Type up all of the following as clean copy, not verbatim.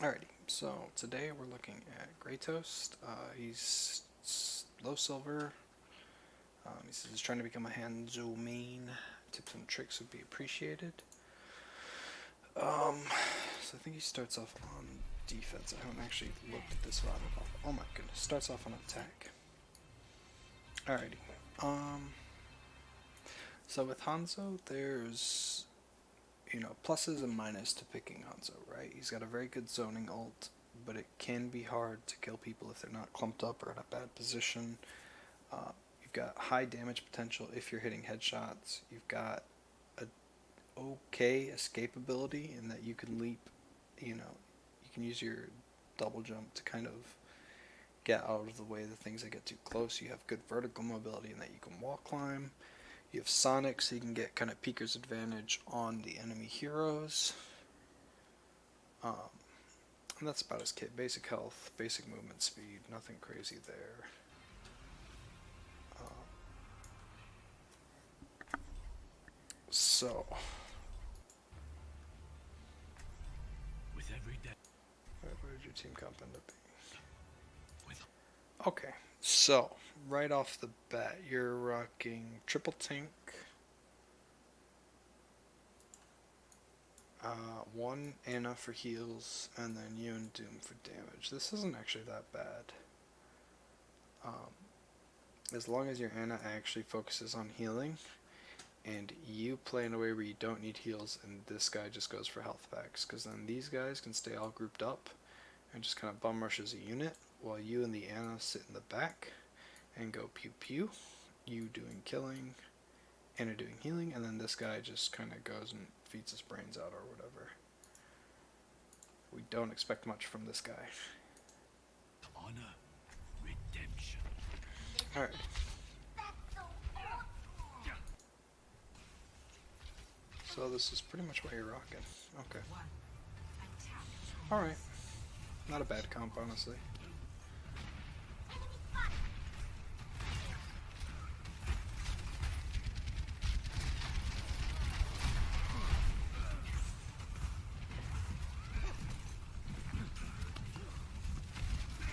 Alrighty, so today we're looking at Grey Toast. He's low silver. He says he's trying to become a Hanzo main. Tips and tricks would be appreciated. So I think he starts off on defense. I haven't actually looked at this VOD at all. Oh my goodness, starts off on attack. Alrighty. So with Hanzo, there's pluses and minuses to picking Hanzo, right? He's got a very good zoning ult, but it can be hard to kill people if they're not clumped up or in a bad position. You've got high damage potential if you're hitting headshots. You've got a okay escapability in that you can leap, you can use your double jump to kind of get out of the way of the things that get too close. You have good vertical mobility in that you can wall climb. You have Sonic, so you can get kind of Peeker's advantage on the enemy heroes. And that's about his kit. Basic health, basic movement speed, nothing crazy there. So, with every day. Where did your team comp end up being? Okay, so right off the bat, you're rocking triple tank, one Ana for heals, and then you and Doom for damage. This isn't actually that bad. As long as your Ana actually focuses on healing, and you play in a way where you don't need heals, and this guy just goes for health packs, because then these guys can stay all grouped up and just kind of bum rush as a unit, while you and the Ana sit in the back and go pew pew, you doing killing, Ana doing healing, and then this guy just kind of goes and feeds his brains out or whatever. We don't expect much from this guy. Honor, redemption. Alright. So this is pretty much what you're rocking. Okay. Alright. Not a bad comp, honestly.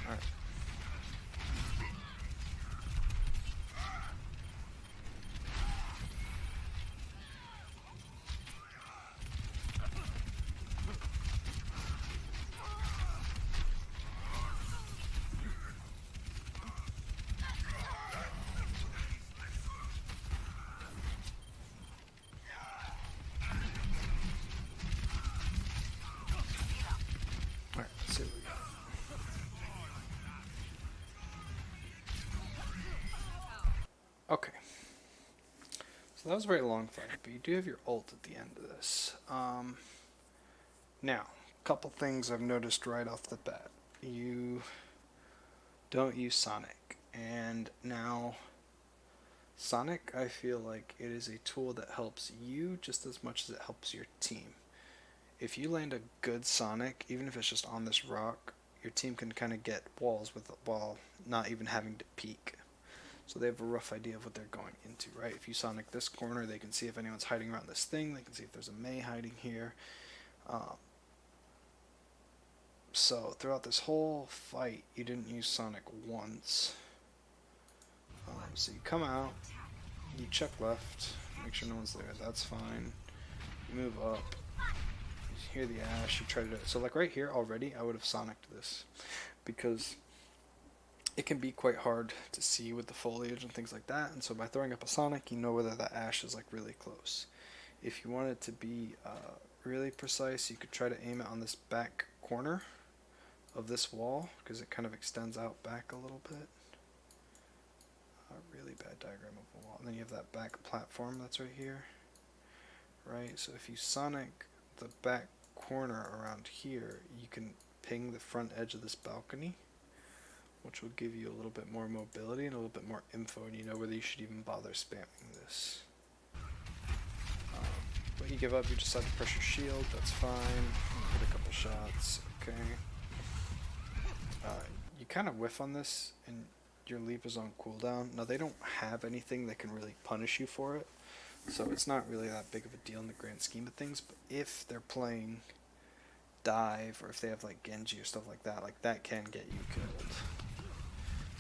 Alright. Alright, let's see what we got. Okay. So that was a very long fight, but you do have your ult at the end of this. Now, a couple things I've noticed right off the bat. You don't use Sonic, and now Sonic, I feel like it is a tool that helps you just as much as it helps your team. If you land a good Sonic, even if it's just on this rock, your team can kind of get walls with while not even having to peek. So they have a rough idea of what they're going into, right? If you Sonic this corner, they can see if anyone's hiding around this thing. They can see if there's a Mei hiding here. So throughout this whole fight, you didn't use Sonic once. So you come out, you check left, make sure no one's there. That's fine. You move up. You hear the Ash. You try to do it. So like right here already, I would have Sonic'd this because it can be quite hard to see with the foliage and things like that, and so by throwing up a Sonic, you know whether that Ash is like really close. If you want it to be really precise, you could try to aim it on this back corner of this wall, because it kind of extends out back a little bit. A really bad diagram of a wall. And then you have that back platform that's right here. Right, so if you Sonic the back corner around here, you can ping the front edge of this balcony, which will give you a little bit more mobility and a little bit more info, and you know whether you should even bother spamming this. But you give up, you decide to press your shield, that's fine. Hit a couple shots, okay. You kind of whiff on this, and your leap is on cooldown. Now, they don't have anything that can really punish you for it, so it's not really that big of a deal in the grand scheme of things, but if they're playing dive, or if they have like Genji or stuff like that can get you killed.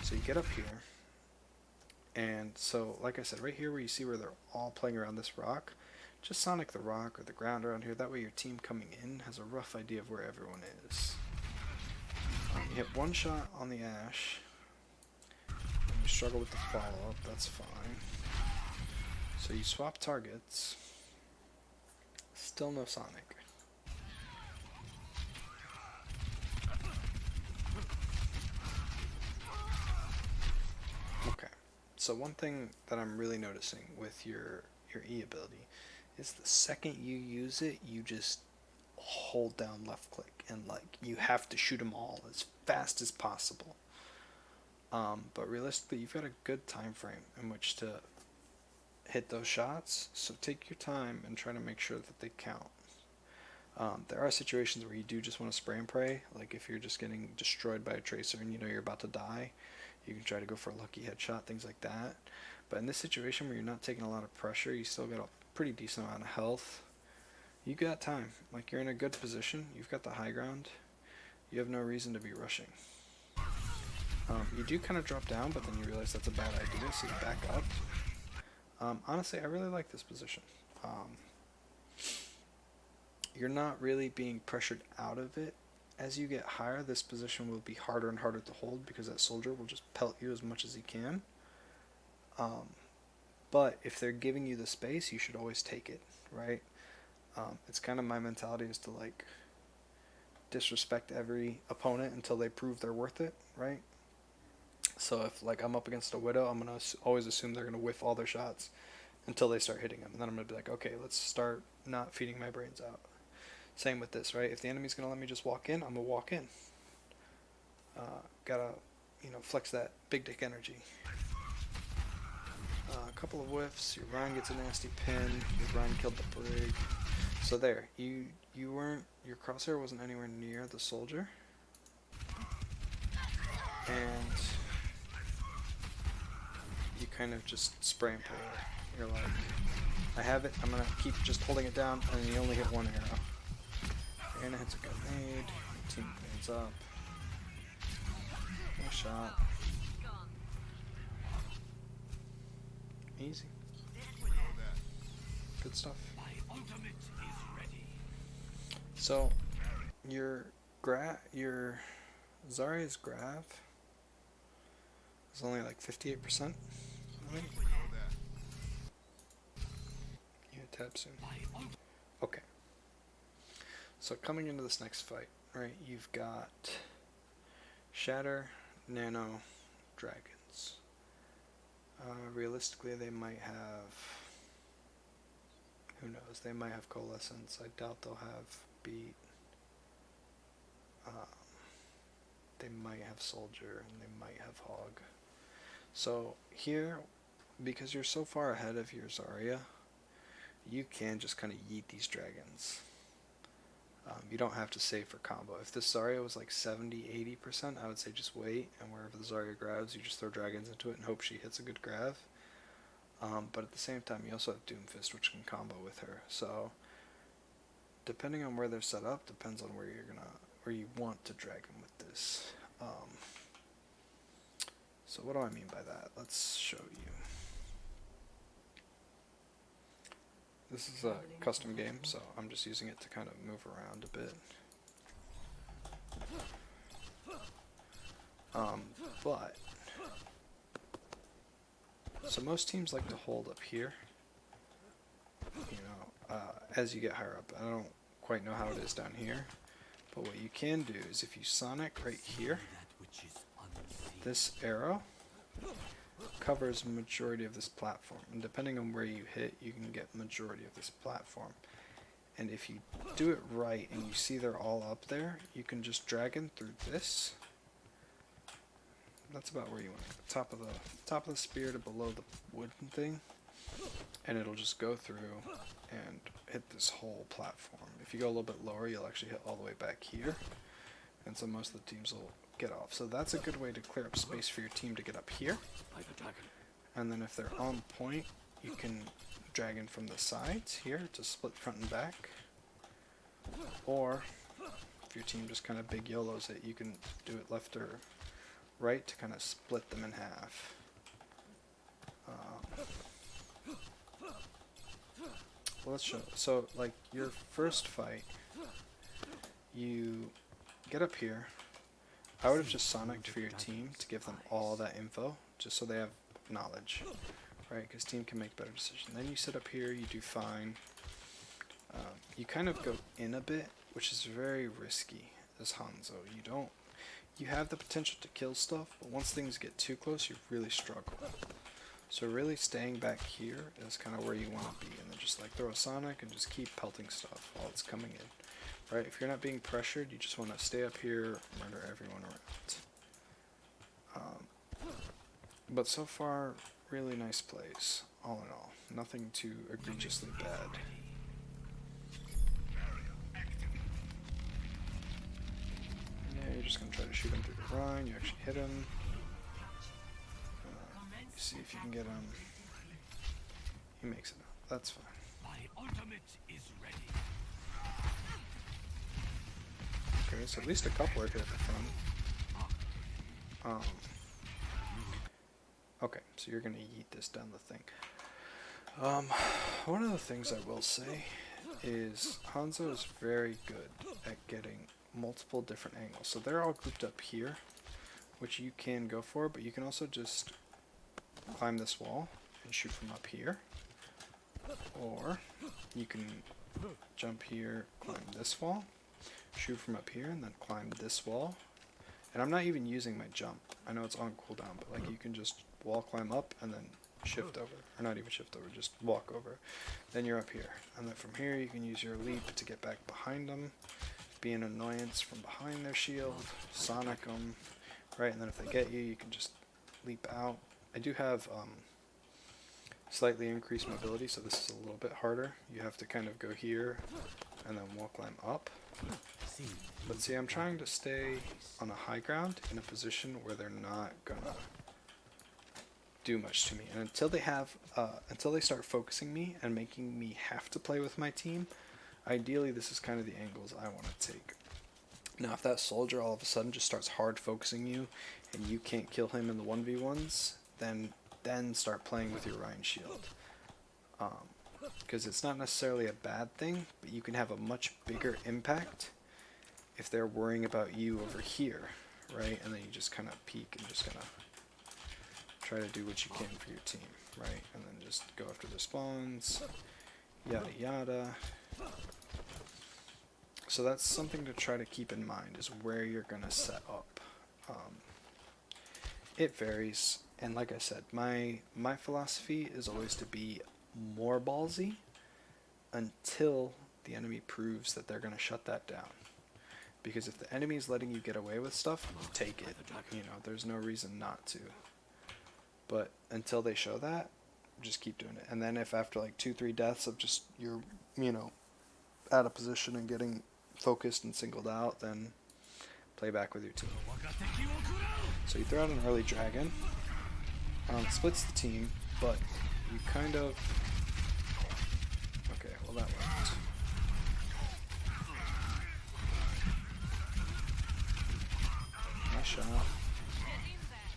So you get up here, and so like I said, right here where you see where they're all playing around this rock, just Sonic the rock or the ground around here. That way your team coming in has a rough idea of where everyone is. You hit one shot on the Ash, and you struggle with the follow-up, that's fine. So you swap targets, still no Sonic. Okay, so one thing that I'm really noticing with your E ability is the second you use it, you just hold down left click and like you have to shoot them all as fast as possible. But realistically, you've got a good time frame in which to hit those shots, so take your time and try to make sure that they count. There are situations where you do just want to spray and pray, like if you're just getting destroyed by a tracer and you know you're about to die, you can try to go for a lucky headshot, things like that. But in this situation where you're not taking a lot of pressure, you still got a pretty decent amount of health, you got time. Like, you're in a good position, you've got the high ground, you have no reason to be rushing. You do kind of drop down, but then you realize that's a bad idea, so you back up. Honestly, I really like this position. You're not really being pressured out of it. As you get higher, this position will be harder and harder to hold because that soldier will just pelt you as much as he can. But if they're giving you the space, you should always take it, right? It's kind of my mentality is to like disrespect every opponent until they prove they're worth it, right? So if like I'm up against a Widow, I'm gonna always assume they're gonna whiff all their shots until they start hitting them, and then I'm gonna be like, okay, let's start not feeding my brains out. Same with this, right? If the enemy's gonna let me just walk in, I'm gonna walk in. Gotta, flex that big dick energy. A couple of whiffs, your Ryan gets a nasty pin, your Ryan killed the brig. So there, you weren't, your crosshair wasn't anywhere near the soldier. And you kind of just spray and pray. You're like, I have it, I'm gonna keep just holding it down, and you only hit one arrow. Anna hits a grenade, team cleans up. No shot. Easy. Good stuff. So, your Zarya's grav is only like 58%. I think. You tab soon. Okay. So coming into this next fight, right? You've got Shatter, Nano, Dragons. Realistically, they might have, who knows, they might have Coalescence. I doubt they'll have Beat. They might have Soldier, and they might have Hog. So here, because you're so far ahead of your Zarya, you can just kind of yeet these dragons. You don't have to save for combo. If this Zarya was like 70-80%, I would say just wait, and wherever the Zarya grabs, you just throw dragons into it and hope she hits a good grab. But at the same time, you also have Doomfist, which can combo with her. So, depending on where they're set up, depends on where you want to drag them with this. So what do I mean by that? Let's show you. This is a custom game, so I'm just using it to kind of move around a bit. So most teams like to hold up here, as you get higher up. I don't quite know how it is down here, but what you can do is if you Sonic right here, this arrow covers majority of this platform, and depending on where you hit, you can get majority of this platform. And if you do it right and you see they're all up there, you can just drag in through this. That's about where you want it. Top of the spear to below the wooden thing, and it'll just go through and hit this whole platform. If you go a little bit lower, you'll actually hit all the way back here, and so most of the teams will get off. So that's a good way to clear up space for your team to get up here. And then if they're on point, you can drag in from the sides here to split front and back. Or If your team just kind of big YOLOs it, you can do it left or right to kind of split them in half. Well, let's show. So, like, your first fight, you get up here. I would have just Sonic'd for your team to give them all that info, just so they have knowledge, right? Because team can make better decisions. Then you sit up here, you do fine. You kind of go in a bit, which is very risky as Hanzo. You have the potential to kill stuff, but once things get too close, you really struggle. So really staying back here is kind of where you want to be, and then just like throw a Sonic and just keep pelting stuff while it's coming in. Right? If you're not being pressured, you just want to stay up here, murder everyone around. But so far, really nice plays, all in all. Nothing too egregiously bad. Yeah, you're just going to try to shoot him through the line. You actually hit him. See if you can get him. He makes it out. That's fine. My ultimate is ready. Okay, so at least a couple are hit at the front. Okay, so you're gonna yeet this down the thing. One of the things I will say is Hanzo is very good at getting multiple different angles. So they're all grouped up here, which you can go for, but you can also just climb this wall and shoot from up here. Or you can jump here, climb this wall, shoot from up here, and then climb this wall. And I'm not even using my jump. I know it's on cooldown, but like you can just wall climb up and then shift over. Or not even shift over, just walk over. Then you're up here. And then from here you can use your leap to get back behind them, be an annoyance from behind their shield, Sonic them, right? And then if they get you, you can just leap out. I do have slightly increased mobility, so this is a little bit harder. You have to kind of go here and then wall climb up. But see, I'm trying to stay on a high ground in a position where they're not gonna do much to me. And until they start focusing me and making me have to play with my team, ideally this is kind of the angles I want to take. Now, if that soldier all of a sudden just starts hard focusing you and you can't kill him in the 1v1s, then start playing with your Ryan shield. Because it's not necessarily a bad thing, but you can have a much bigger impact if they're worrying about you over here, right? And then you just kind of peek and just kind of try to do what you can for your team, right? And then just go after the spawns, yada yada. So that's something to try to keep in mind, is where you're going to set up. It varies, and like I said, my philosophy is always to be more ballsy until the enemy proves that they're going to shut that down. Because if the enemy is letting you get away with stuff, take it. You know, there's no reason not to. But until they show that, just keep doing it. And then if after like 2-3 deaths of just you're, you know, out of position and getting focused and singled out, then play back with your team. So you throw out an early dragon. Splits the team, but you kind of... Okay, well that worked. Nice shot.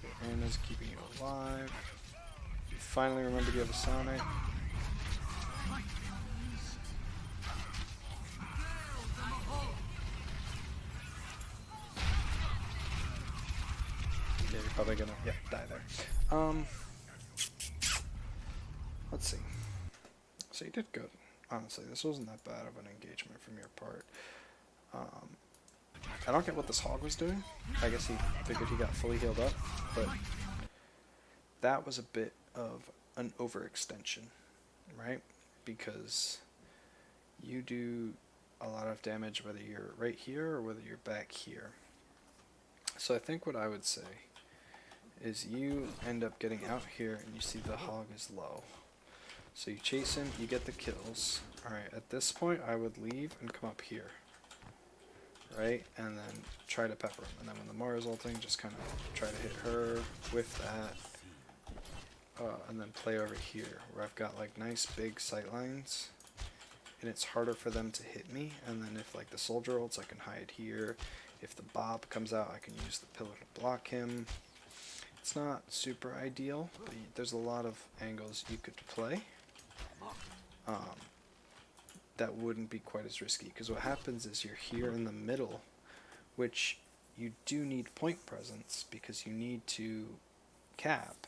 So Anna's keeping you alive. You finally remembered you have a Sonic. Yeah, you're probably gonna die there. Let's see. So you did good. Honestly, this wasn't that bad of an engagement from your part. I don't get what this hog was doing. I guess he figured he got fully healed up, but that was a bit of an overextension, right? Because you do a lot of damage whether you're right here or whether you're back here. So I think what I would say is you end up getting out here and you see the hog is low. So you chase him, you get the kills. Alright, at this point I would leave and come up here. Right? And then try to pepper him. And then when the Mara's ulting, just kind of try to hit her with that. And then play over here, where I've got like nice big sight lines. and it's harder for them to hit me. And then if like the soldier ults, I can hide here. If the Bob comes out, I can use the pillar to block him. It's not super ideal, but there's a lot of angles you could play that wouldn't be quite as risky, because what happens is you're here in the middle, which you do need point presence because you need to cap,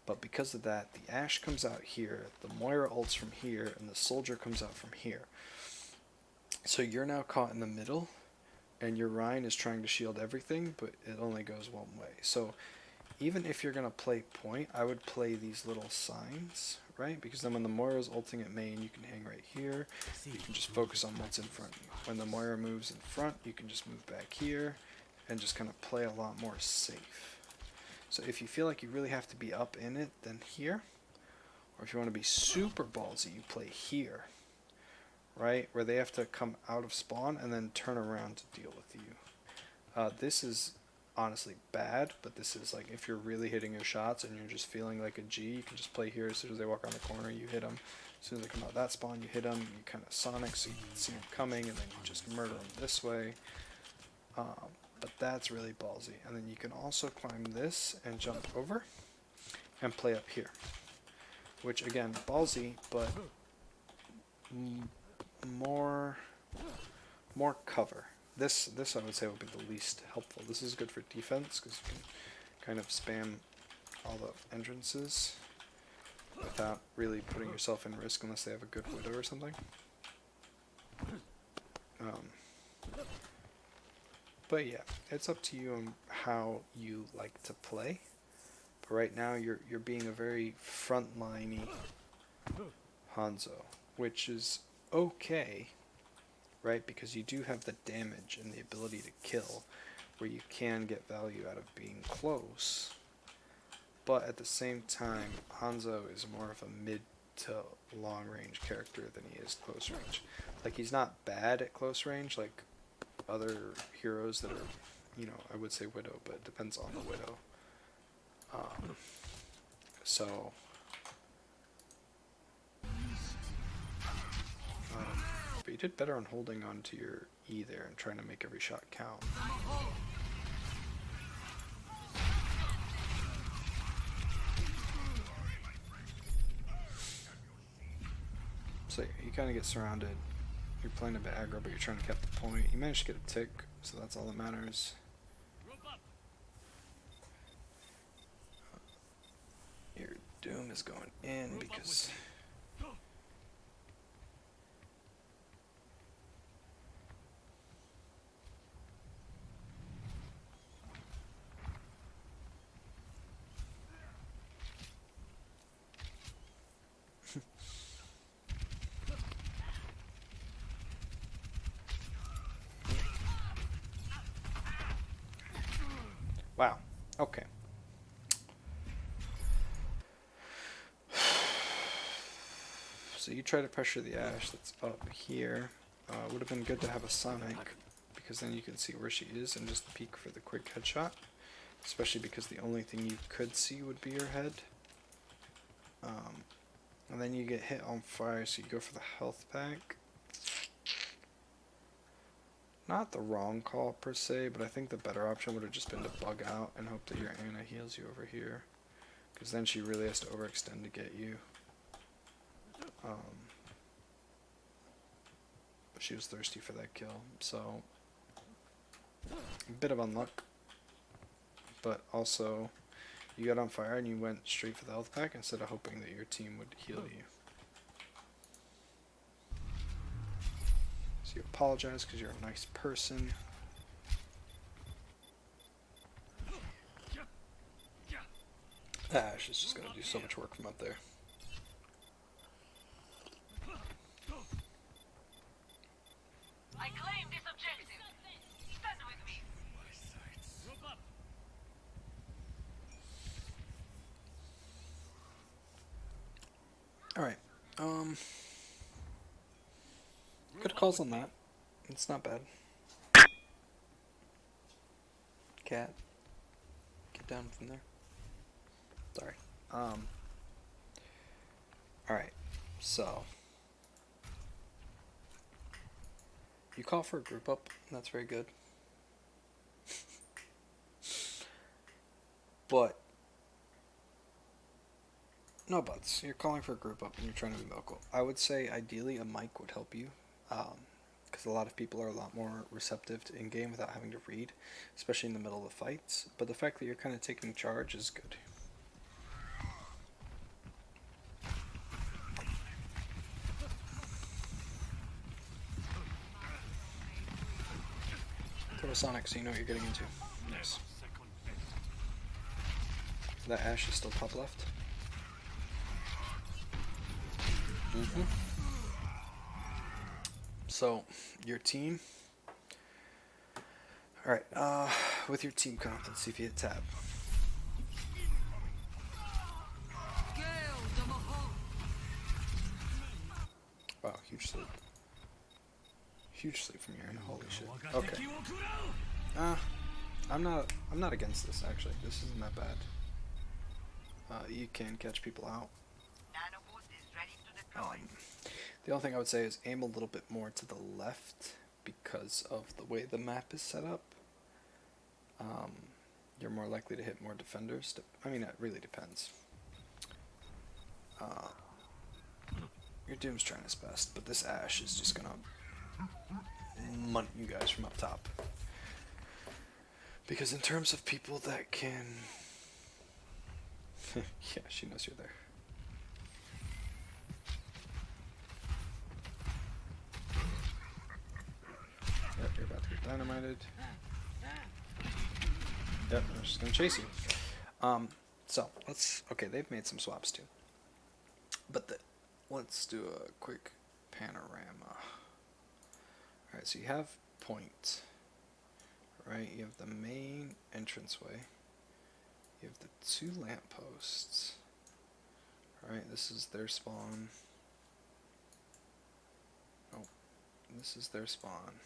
but because of that, the Ashe comes out here, the Moira ults from here, and the soldier comes out from here. So you're now caught in the middle, and your Rhine is trying to shield everything, but it only goes one way. So even if you're going to play point, I would play these little signs, right? Because then when the Moira's ulting at main, you can hang right here. You can just focus on what's in front of you. When the Moira moves in front, you can just move back here and just kind of play a lot more safe. So if you feel like you really have to be up in it, then here. Or if you want to be super ballsy, you play here, right? Where they have to come out of spawn and then turn around to deal with you. This is honestly bad, but this is like if you're really hitting your shots and you're just feeling like a G, you can just play here. As soon as they walk around the corner, you hit them. As soon as they come out that spawn, you hit them. You kind of sonic so you can see them coming, and then you just murder them this way. But that's really ballsy. And then you can also climb this and jump over and play up here, which again, ballsy, but more cover. This I would say would be the least helpful. This is good for defense because you can kind of spam all the entrances without really putting yourself in risk unless they have a good widow or something. But yeah, it's up to you on how you like to play. But right now you're being a very frontliney Hanzo, which is okay. Right, because you do have the damage and the ability to kill, where you can get value out of being close. But at the same time, Hanzo is more of a mid to long range character than he is close range. Like, he's not bad at close range like other heroes that are, you know, I would say Widow, but it depends on the Widow. But you did better on holding on to your E there and trying to make every shot count. So you kind of get surrounded. You're playing a bit aggro, but you're trying to cap the point. You managed to get a tick, so that's all that matters. Your Doom is going in because... Wow. Okay. So you try to pressure the Ashe that's up here. Would have been good to have a Sonic, because then you can see where she is and just peek for the quick headshot. Especially because the only thing you could see would be your head. And then you get hit on fire, so you go for the health pack. Not the wrong call per se, but I think the better option would have just been to bug out and hope that your Ana heals you over here. Because then she really has to overextend to get you. But she was thirsty for that kill, so a bit of unluck. But also, you got on fire and you went straight for the health pack instead of hoping that your team would heal you. So you apologize because you're a nice person. Ashe is just going to do so much work from up there. I claim this objective. Stand with me. Alright. Good calls on that. It's not bad. Cat. Get down from there. Sorry. Alright. So. You call for a group up, that's very good. But no buts. You're calling for a group up and you're trying to be vocal. I would say ideally a mic would help you, because a lot of people are a lot more receptive to in-game without having to read, especially in the middle of the fights. But the fact that you're kind of taking charge is good. Throw a Sonic so you know what you're getting into. Nice. So that Ash is still top left. So, your team. Alright, with your team comp, let's see if you hit tab. Wow, huge sleep. Huge sleep from your end. Holy shit. Okay. I'm not against this actually. This isn't that bad. You can catch people out. The only thing I would say is aim a little bit more to the left because of the way the map is set up. You're more likely to hit more defenders. I mean, it really depends. Your Doom's trying his best, but this Ash is just gonna munt you guys from up top. Because in terms of people that can... yeah, she knows you're there. Yep, you're about to get dynamited. Yep, I'm just gonna chase you. So, okay, they've made some swaps too. But let's do a quick panorama. Alright, so you have point. Right, you have the main entranceway. You have the 2 lampposts. Alright, this is their spawn. Oh, this is their spawn.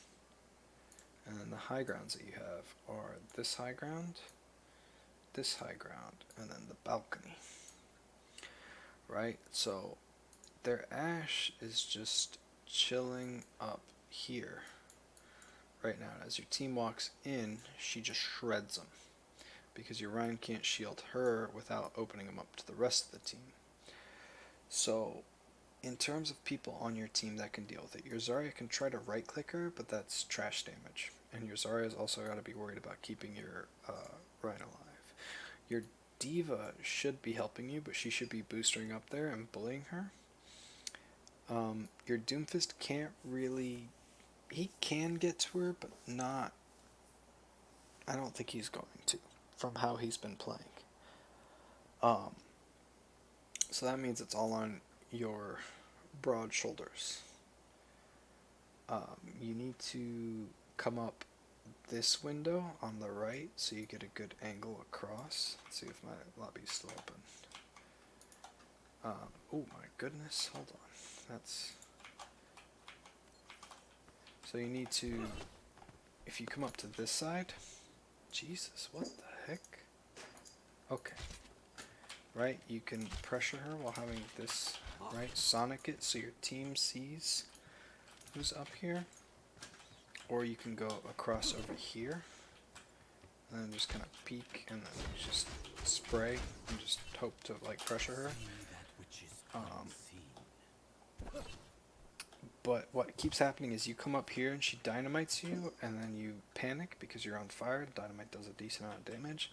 And then the high grounds that you have are this high ground, and then the balcony. Right, so their Ash is just chilling up here right now. As your team walks in, she just shreds them because your Ryan can't shield her without opening them up to the rest of the team. So in terms of people on your team that can deal with it, your Zarya can try to right click her, but that's trash damage, and your Zarya's also got to be worried about keeping your Ryan alive. Your Diva should be helping you, but she should be boostering up there and bullying her. Your Doomfist can't really... He can get to her, but not... I don't think he's going to, from how he's been playing. So that means it's all on your broad shoulders. You need to come up this window on the right so you get a good angle across. Let's see if my lobby's still open. Oh my goodness, hold on. That's... So you need to, if you come up to this side, Jesus, what the heck? Okay. Right, you can pressure her while having this, right, Sonic it so your team sees who's up here. Or you can go across over here, and then just kind of peek, and then just spray, and just hope to, like, pressure her. But what keeps happening is you come up here and she dynamites you, and then you panic because you're on fire. Dynamite does a decent amount of damage,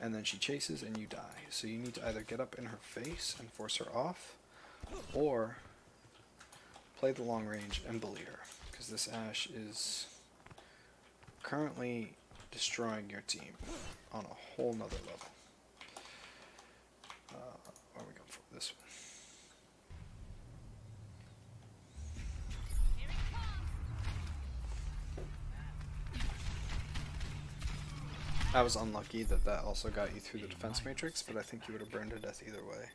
and then she chases and you die. So you need to either get up in her face and force her off, or play the long range and bully her, because this Ash is currently destroying your team on a whole nother level. Where are we going for this one? I was unlucky that also got you through the defense matrix, but I think you would have burned to death either way.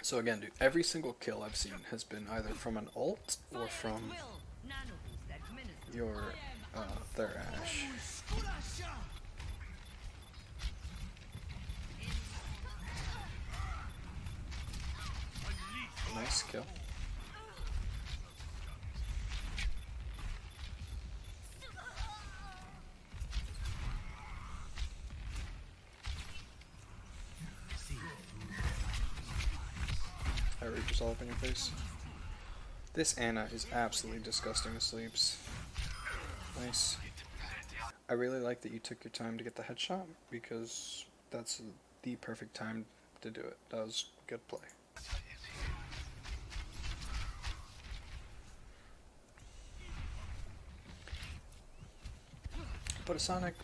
So again, dude, every single kill I've seen has been either from an ult or from your their Ash. Nice kill. That Reaper's all up in your face. This Anna is absolutely disgusting with sleeps. Nice. I really like that you took your time to get the headshot, because that's the perfect time to do it. That was good play. But a Sonic.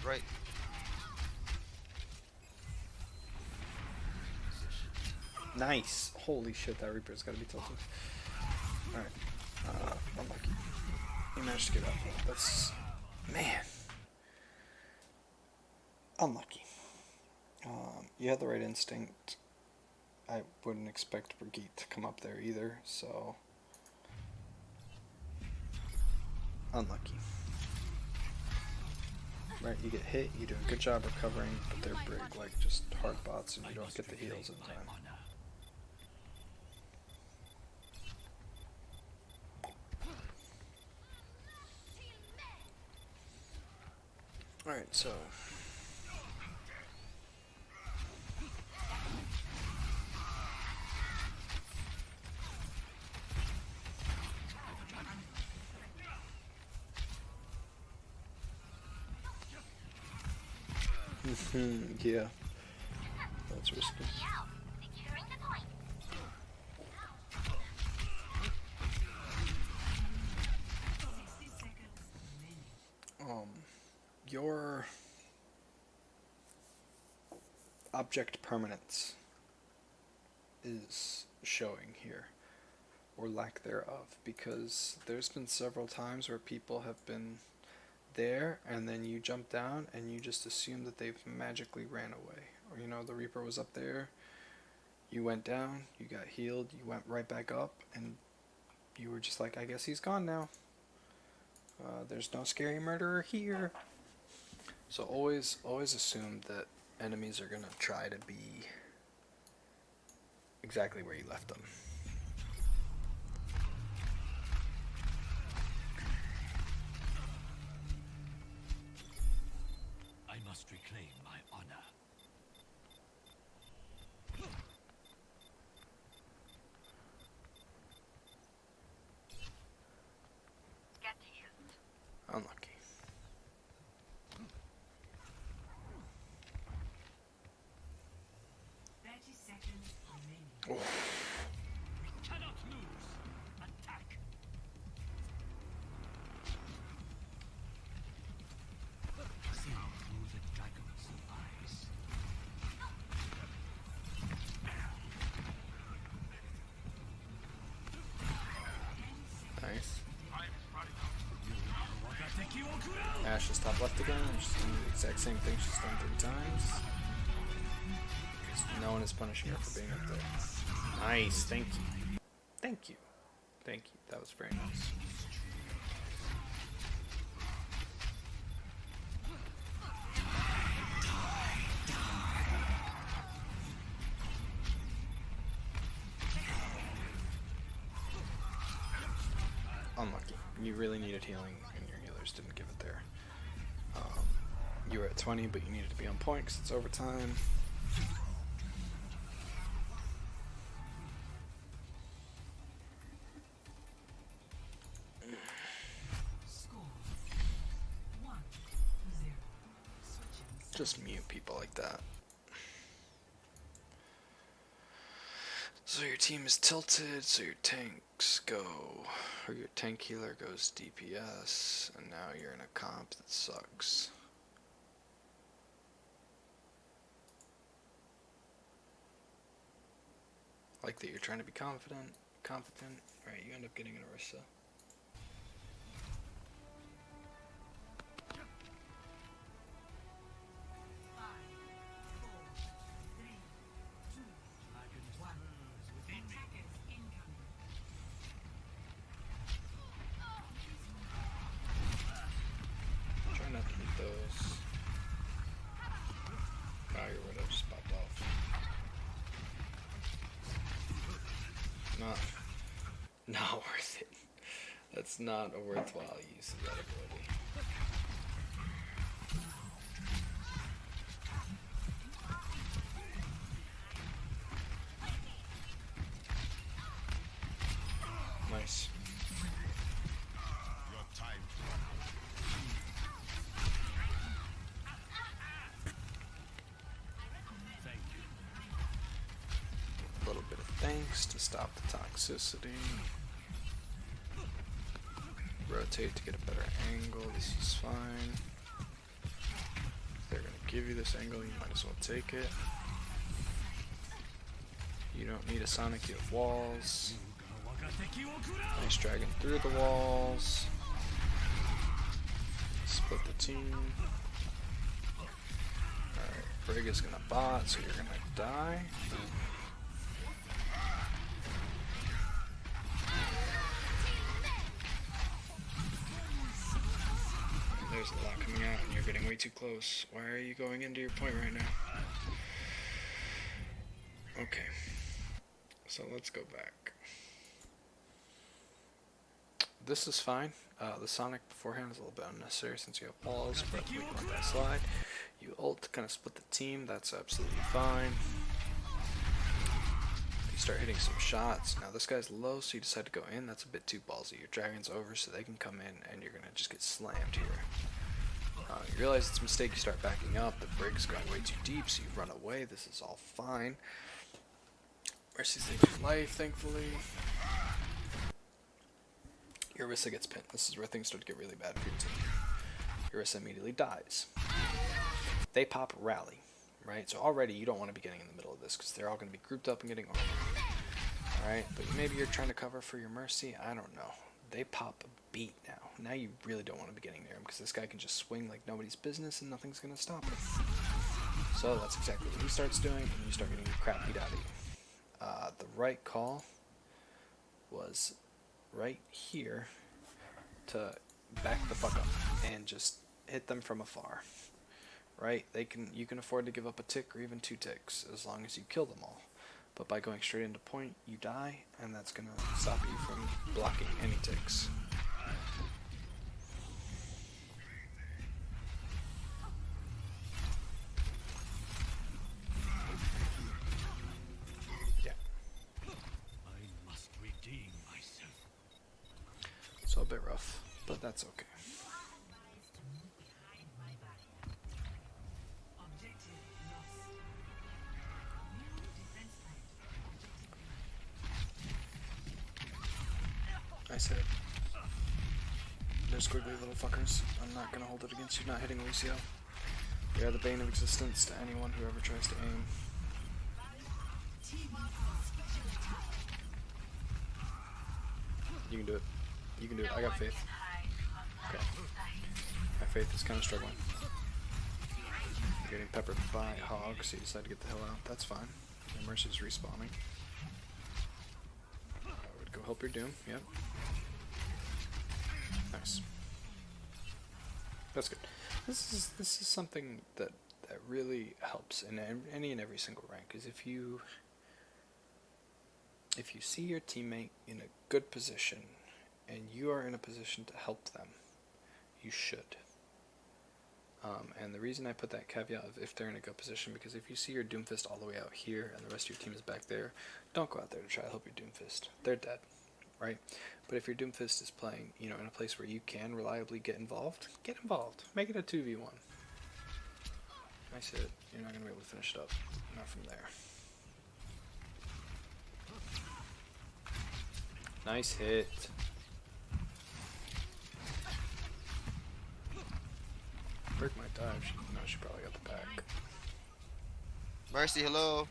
Right. Nice. Holy shit, that Reaper's gotta be tilted. Alright. Unlucky. He managed to get up. That's... Man. Unlucky. You had the right instinct. I wouldn't expect Brigitte to come up there either, so... Unlucky. Right, you get hit, you do a good job recovering, but they're big, like just hard bots, and you don't get the heals in time. Alright, so... yeah. That's risky. Your object permanence is showing here, or lack thereof, because there's been several times where people have been there and then you jump down and you just assume that they've magically ran away, or you know, the Reaper was up there, you went down, you got healed, you went right back up, and you were just like, I guess he's gone now. There's no scary murderer here. So always assume that enemies are gonna try to be exactly where you left them. I must reclaim my honor. Get healed. Unlucky. Oh. We cannot lose. Attack. See through the dragon's eyes. Nice. Ash is top left again. She's doing the exact same thing she's done 3 times. No one is punishing her for being up there. Nice, thank you. Thank you. Thank you. That was very nice. Unlucky. You really needed healing, and your healers didn't give it there. You were at 20, but you needed to be on point because it's overtime. Just mute people like that. So your team is tilted, so your tanks go, or your tank healer goes DPS, and now you're in a comp that sucks. Like that you're trying to be confident, right, you end up getting an Orisa. Oh, your widow just popped off. Not worth it. That's not a worthwhile use of that ability. Nice. Your time A little bit of thanks to stop the toxicity. Rotate to get a better angle. This is fine. If they're going to give you this angle, you might as well take it. You don't need a Sonic, you have walls. Nice dragon through the walls. Split the team. Alright, Brig is gonna bot, so you're gonna die. There's a lot coming out and you're getting way too close. Why are you going into your point right now? Okay. So let's go back. This is fine. The Sonic beforehand is a little bit unnecessary since you have walls, but we can let that slide. You ult to kind of split the team, that's absolutely fine. You start hitting some shots. Now this guy's low, so you decide to go in. That's a bit too ballsy. Your dragon's over, so they can come in, and you're going to just get slammed here. You realize it's a mistake, you start backing up. The Brig's going way too deep, so you run away. This is all fine. Mercy's taking life, thankfully. Orisa gets pinned. This is where things start to get really bad for your team. Orisa immediately dies. They pop Rally, right? So already you don't want to be getting in the middle of this because they're all going to be grouped up and getting armor. Alright, but maybe you're trying to cover for your Mercy. I don't know. They pop a beat now. Now you really don't want to be getting near him because this guy can just swing like nobody's business and nothing's going to stop him. So that's exactly what he starts doing, and you start getting your crap beat out of you. The right call was right here to back the fuck up and just hit them from afar. Right? You can afford to give up a tick or even 2 ticks as long as you kill them all. But by going straight into point, you die, and that's gonna stop you from blocking any ticks. Yeah. I must redeem myself. So a bit rough, but that's okay. Nice hit. They're squiggly little fuckers. I'm not gonna hold it against you not hitting Lucio. They are the bane of existence to anyone who ever tries to aim. You can do it. You can do it. I got faith. Okay. My faith is kind of struggling. You're getting peppered by Hog, so you decide to get the hell out. That's fine. Your Mercy's respawning. I would go help your Doom. Yep. Nice. That's good. This is something that really helps in any and every single rank. Is if you see your teammate in a good position and you are in a position to help them, you should. And the reason I put that caveat of if they're in a good position, because if you see your Doomfist all the way out here and the rest of your team is back there, don't go out there to try to help your Doomfist. They're dead, right? But if your Doomfist is playing, in a place where you can reliably get involved. Make it a 2v1. Nice hit. You're not going to be able to finish it up. Not from there. Nice hit. Brick might dive. She probably got the back. Mercy, hello.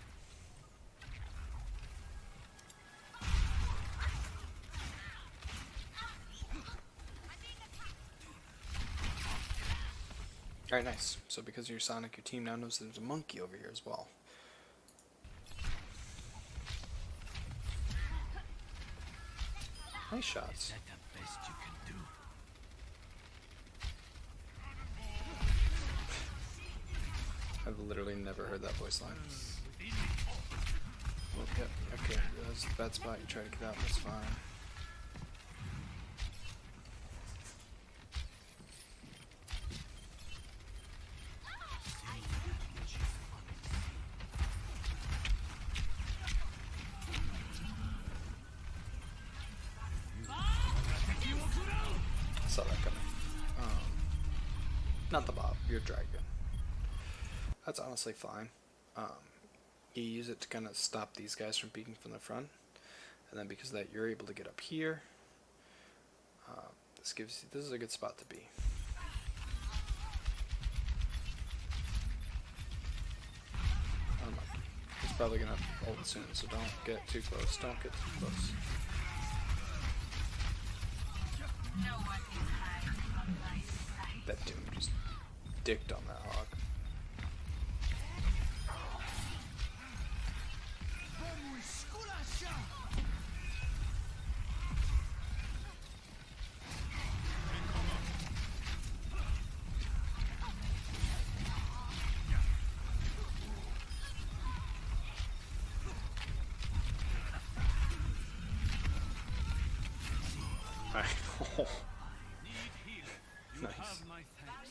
Alright, nice. So because you're Sonic, your team now knows there's a monkey over here as well. Nice shots. Is that the best you can do? I've literally never heard that voice line. Oh, yep, okay, that's the bad spot. You try to get out, that's fine. Saw that coming. Not the Bob, your dragon. That's honestly fine. You use it to kind of stop these guys from peeking from the front, and then because of that, you're able to get up here. This is a good spot to be. Unlucky. He's probably gonna ult soon, so don't get too close. Don't get too close. No one can hide from my sight. That dude just dicked on that hog. Nice. Have my thanks.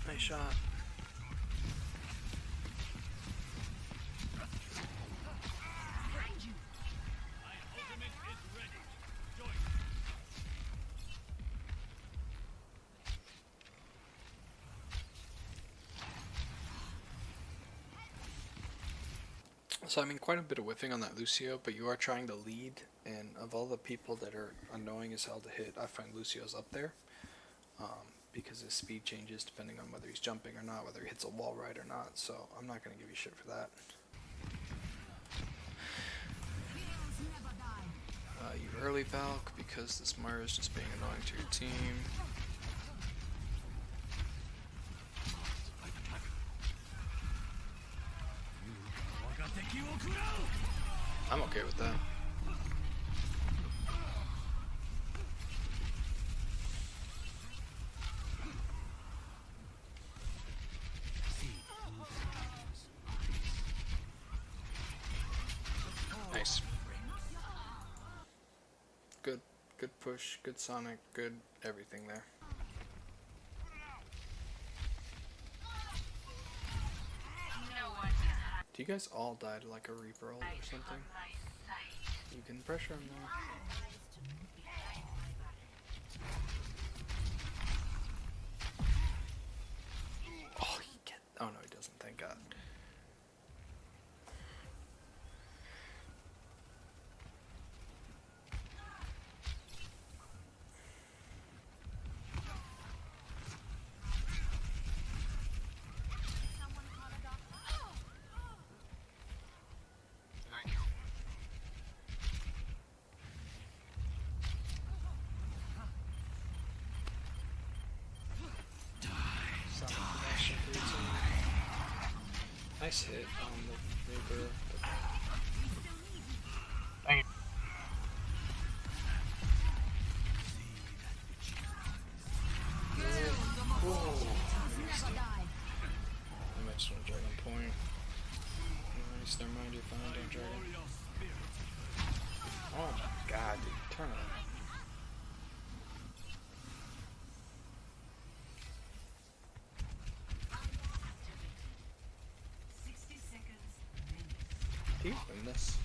Nice shot. My ultimate is ready. Join. So I mean, quite a bit of whiffing on that Lucio, but you are trying to lead, and of all the people that are annoying as hell to hit, I find Lucio's up there. Because his speed changes depending on whether he's jumping or not, whether he hits a wall right or not, so I'm not going to give you shit for that. You early Valk because this Mara is just being annoying to your team. I'm okay with that. Nice. Good push, good Sonic, good everything there. No one can hide Do you guys all die to like a Reaper ult or something? from my sight. You can pressure him though. Oh, oh no, he doesn't, thank God. Nice hit on the Reaper. I might just want Dragon Point. Nice, never mind, you're fine, don't Dragon. Oh my God, dude, turn on. Do you win this?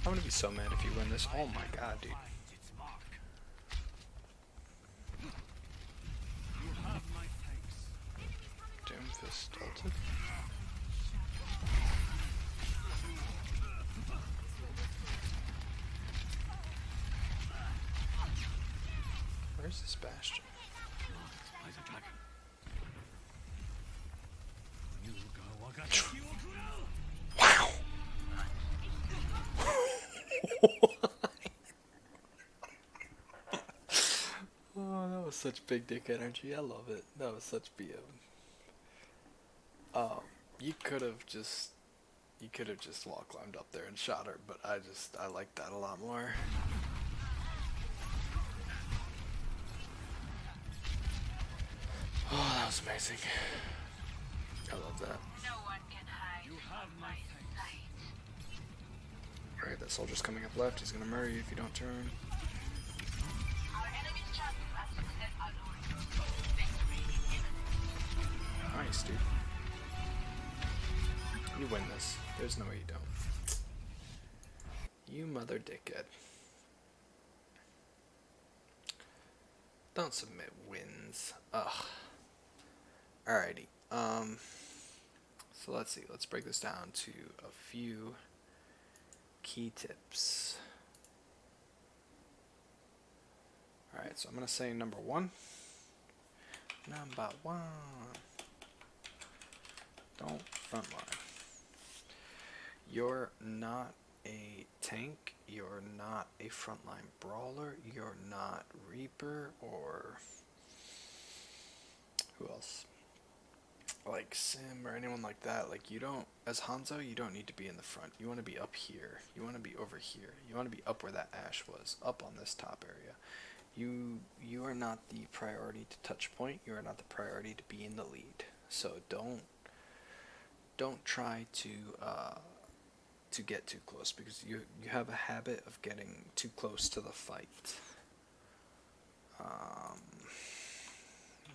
I'm gonna be so mad if you win this. Oh my God, dude. Finds its mark. You have my thanks. Doomfist ulted. Where's this Bastion? By the dragon. You go, Wow! Oh, that was such big dick energy. I love it. That was such BM. You could have just wall climbed up there and shot her, but I like that a lot more. Oh, that was amazing. I love that. No one can hide You have from my my thanks. sight. Alright, that soldier's coming up left. He's gonna murder you if you don't turn. Our enemy's chances of success are low. Victory is imminent. Nice, dude. You win this. There's no way you don't. You mother dickhead. Don't submit wins. Ugh. Alrighty. So let's see. Let's break this down to a few key tips. Alright, so I'm gonna say number one. Number one. Don't frontline. You're not a tank, you're not a frontline brawler, you're not Reaper or who else? Like Sim or anyone like that. Like you don't, as Hanzo, you don't need to be in the front. You want to be up here. You want to be over here. You want to be up where that Ash was, up on this top area. You are not the priority to touch point. You are not the priority to be in the lead. So don't try to get too close, because you have a habit of getting too close to the fight.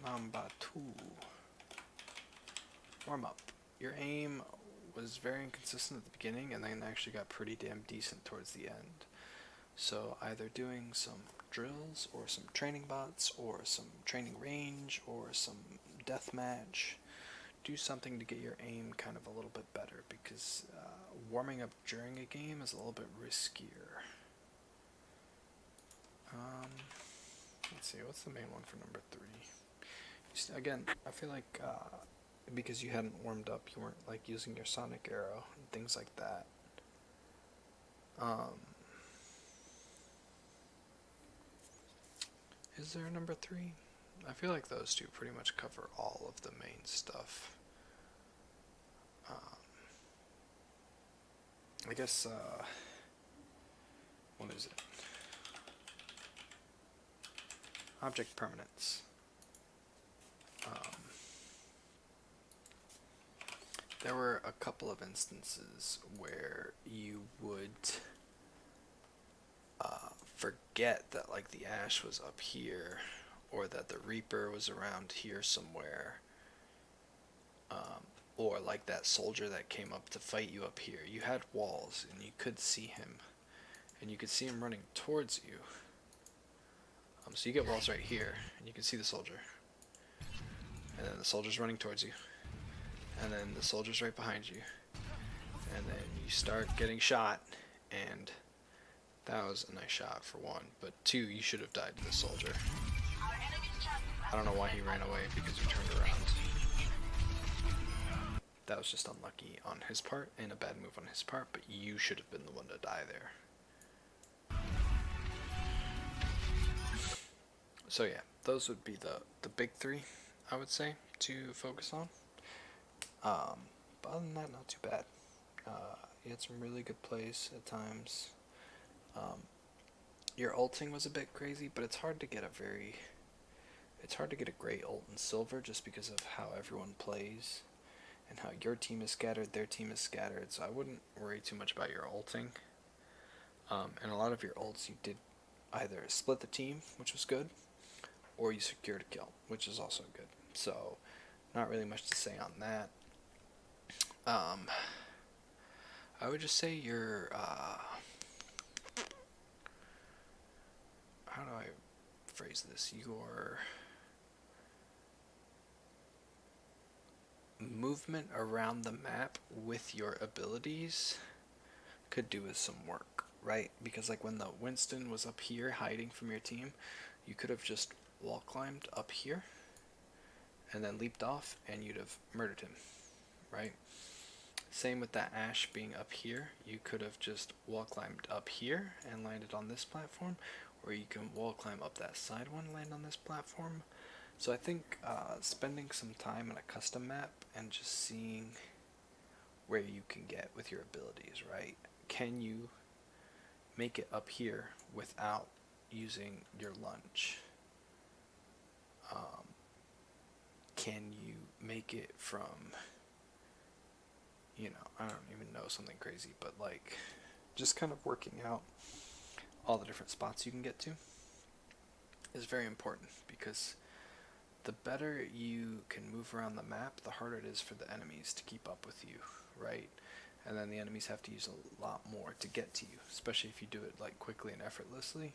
Number two. Warm up. Your aim was very inconsistent at the beginning and then actually got pretty damn decent towards the end. So either doing some drills or some training bots or some training range or some deathmatch. Do something to get your aim kind of a little bit better, because warming up during a game is a little bit riskier. Let's see, what's the main one for number 3? Again, I feel like because you hadn't warmed up, you weren't like using your sonic arrow and things like that. Is there a number 3? I feel like those two pretty much cover all of the main stuff. I guess, what is it? Object permanence. There were a couple of instances where you would forget that like the Ash was up here, or that the Reaper was around here somewhere, or like that soldier that came up to fight you up here. You had walls and you could see him, and you could see him running towards you. So you get walls right here and you can see the soldier, and then the soldier's running towards you, and then the soldier's right behind you, and then you start getting shot, and that was a nice shot for 1, but 2, you should have died to the soldier. I don't know why he ran away, because you turned around. That was just unlucky on his part, and a bad move on his part, but you should have been the one to die there. So yeah, those would be the big 3, I would say, to focus on. But other than that, not too bad. You had some really good plays at times. Your ulting was a bit crazy, but it's hard to get a great ult in silver, just because of how everyone plays and how your team is scattered, their team is scattered. So I wouldn't worry too much about your ulting. And a lot of your ults, you did either split the team, which was good, or you secured a kill, which is also good. So not really much to say on that. I would just say your how do I phrase this? Your movement around the map with your abilities could do with some work, right? Because like when the Winston was up here hiding from your team, you could have just wall climbed up here and then leaped off and you'd have murdered him, right? Same with that ash being up here. You could have just wall climbed up here and landed on this platform, or you can wall climb up that side one and land on this platform. So I think spending some time in a custom map and just seeing where you can get with your abilities, right? Can you make it up here without using your lunge? Can you make it from, I don't even know, something crazy, but like just kind of working out all the different spots you can get to is very important, because the better you can move around the map, the harder it is for the enemies to keep up with you, right? And then the enemies have to use a lot more to get to you, especially if you do it like quickly and effortlessly.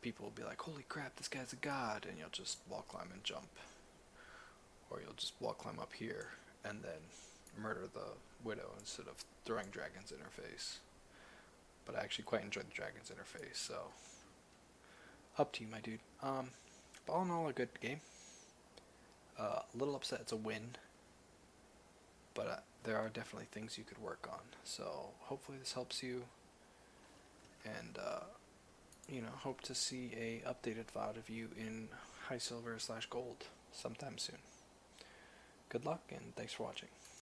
People will be like, holy crap, this guy's a god, and you'll just wall climb and jump. Or you'll just wall climb up here and then murder the widow instead of throwing dragons in her face. But I actually quite enjoyed the dragons interface, so up to you, my dude. But all in all, a good game. A little upset it's a win, but there are definitely things you could work on. So hopefully this helps you, and hope to see a updated VOD of you in high silver / gold sometime soon. Good luck, and thanks for watching.